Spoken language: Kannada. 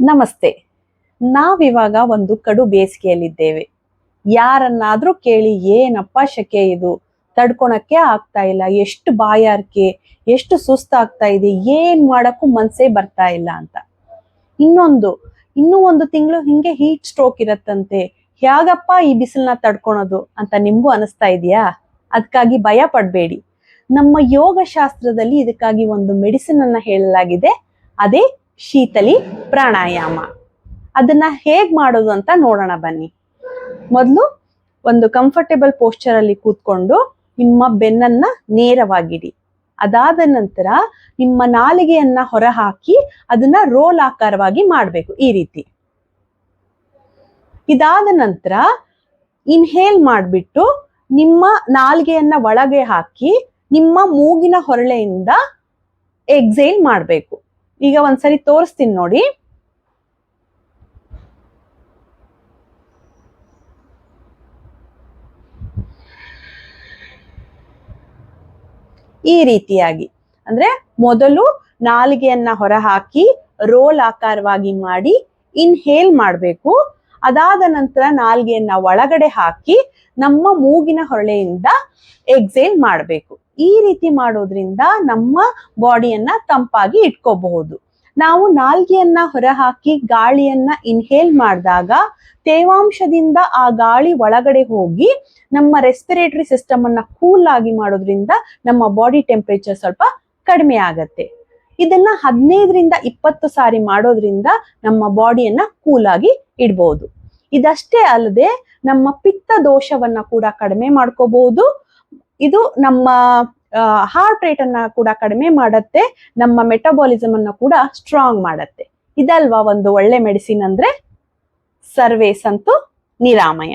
ನಮಸ್ತೆ. ನಾವಿವಾಗ ಒಂದು ಕಡು ಬೇಸಿಗೆಯಲ್ಲಿದ್ದೇವೆ. ಯಾರನ್ನಾದ್ರೂ ಕೇಳಿ ಏನಪ್ಪ ಶಕೆ ಇದು, ತಡ್ಕೊಳಕ್ಕೆ ಆಗ್ತಾ ಇಲ್ಲ, ಎಷ್ಟು ಬಾಯಾರಿಕೆ, ಎಷ್ಟು ಸುಸ್ತಾಗ್ತಾ ಇದೆ, ಏನ್ ಮಾಡಕ್ಕೂ ಮನ್ಸೇ ಬರ್ತಾ ಇಲ್ಲ ಅಂತ. ಇನ್ನೂ ಒಂದು ತಿಂಗಳು ಹಿಂಗೆ ಹೀಟ್ ಸ್ಟ್ರೋಕ್ ಇರತ್ತಂತೆ, ಹೇಗಪ್ಪ ಈ ಬಿಸಿಲನ್ನ ತಡ್ಕೊಳೋದು ಅಂತ ನಿಮ್ಗೂ ಅನಿಸ್ತಾ ಇದೆಯಾ? ಅದಕ್ಕಾಗಿ ಭಯ ಪಡ್ಬೇಡಿ. ನಮ್ಮ ಯೋಗ ಶಾಸ್ತ್ರದಲ್ಲಿ ಇದಕ್ಕಾಗಿ ಒಂದು ಮೆಡಿಸಿನ್ ಅನ್ನ ಹೇಳಲಾಗಿದೆ, ಅದೇ ಶೀತಲಿ ಪ್ರಾಣಾಯಾಮ. ಅದನ್ನ ಹೇಗ್ ಮಾಡೋದು ಅಂತ ನೋಡೋಣ ಬನ್ನಿ. ಮೊದಲು ಒಂದು ಕಂಫರ್ಟೇಬಲ್ ಪೋಸ್ಚರ್ ಅಲ್ಲಿ ಕೂತ್ಕೊಂಡು ನಿಮ್ಮ ಬೆನ್ನನ್ನ ನೇರವಾಗಿಡಿ. ಅದಾದ ನಂತರ ನಿಮ್ಮ ನಾಲಿಗೆಯನ್ನ ಹೊರ ಹಾಕಿ ಅದನ್ನ ರೋಲ್ ಆಕಾರವಾಗಿ ಮಾಡಬೇಕು, ಈ ರೀತಿ. ಇದಾದ ನಂತರ ಇನ್ಹೇಲ್ ಮಾಡಿಬಿಟ್ಟು ನಿಮ್ಮ ನಾಲಿಗೆಯನ್ನ ಒಳಗೆ ಹಾಕಿ ನಿಮ್ಮ ಮೂಗಿನ ಹೊರಳೆಯಿಂದ ಎಕ್ಸೇಲ್ ಮಾಡಬೇಕು. ಈಗ ಒಂದ್ಸರಿ ತೋರಿಸ್ತೀನಿ ನೋಡಿ. ಈ ರೀತಿಯಾಗಿ, ಅಂದ್ರೆ ಮೊದಲು ನಾಲಿಗೆಯನ್ನ ಹೊರ ಹಾಕಿ ರೋಲ್ ಆಕಾರವಾಗಿ ಮಾಡಿ ಇನ್ಹೇಲ್ ಮಾಡಬೇಕು. ಅದಾದ ನಂತರ ನಾಲಿಗೆಯನ್ನ ಒಳಗಡೆ ಹಾಕಿ ನಮ್ಮ ಮೂಗಿನ ಹೊರಳೆಯಿಂದ ಎಕ್ಸೇಲ್ ಮಾಡಬೇಕು. ಈ ರೀತಿ ಮಾಡೋದ್ರಿಂದ ನಮ್ಮ ಬಾಡಿಯನ್ನ ತಂಪಾಗಿ ಇಟ್ಕೋಬಹುದು. ನಾವು ನಾಲ್ಗೆಯನ್ನ ಹೊರ ಹಾಕಿ ಗಾಳಿಯನ್ನ ಇನ್ಹೇಲ್ ಮಾಡಿದಾಗ ತೇವಾಂಶದಿಂದ ಆ ಗಾಳಿ ಒಳಗಡೆ ಹೋಗಿ ನಮ್ಮ ರೆಸ್ಪಿರೇಟರಿ ಸಿಸ್ಟಮ್ ಅನ್ನ ಕೂಲ್ ಆಗಿ ಮಾಡೋದ್ರಿಂದ ನಮ್ಮ ಬಾಡಿ ಟೆಂಪರೇಚರ್ ಸ್ವಲ್ಪ ಕಡಿಮೆ ಆಗತ್ತೆ. ಇದನ್ನ 15ರಿಂದ 20 ಸಾರಿ ಮಾಡೋದ್ರಿಂದ ನಮ್ಮ ಬಾಡಿಯನ್ನ ಕೂಲ್ ಆಗಿ ಇಡಬಹುದು. ಇದಷ್ಟೇ ಅಲ್ಲದೆ ನಮ್ಮ ಪಿತ್ತ ದೋಷವನ್ನ ಕೂಡ ಕಡಿಮೆ ಮಾಡ್ಕೋಬಹುದು. ಇದು ನಮ್ಮ ಹಾರ್ಟ್ ರೇಟ್ ಅನ್ನ ಕೂಡ ಕಡಿಮೆ ಮಾಡತ್ತೆ, ನಮ್ಮ ಮೆಟಬಾಲಿಸಮ್ ಅನ್ನ ಕೂಡ ಸ್ಟ್ರಾಂಗ್ ಮಾಡತ್ತೆ. ಇದಲ್ವಾ ಒಂದು ಒಳ್ಳೆ ಮೆಡಿಸಿನ್ ಅಂದ್ರೆ? ಸರ್ವೇ ಸಂತು ನಿರಾಮಯ.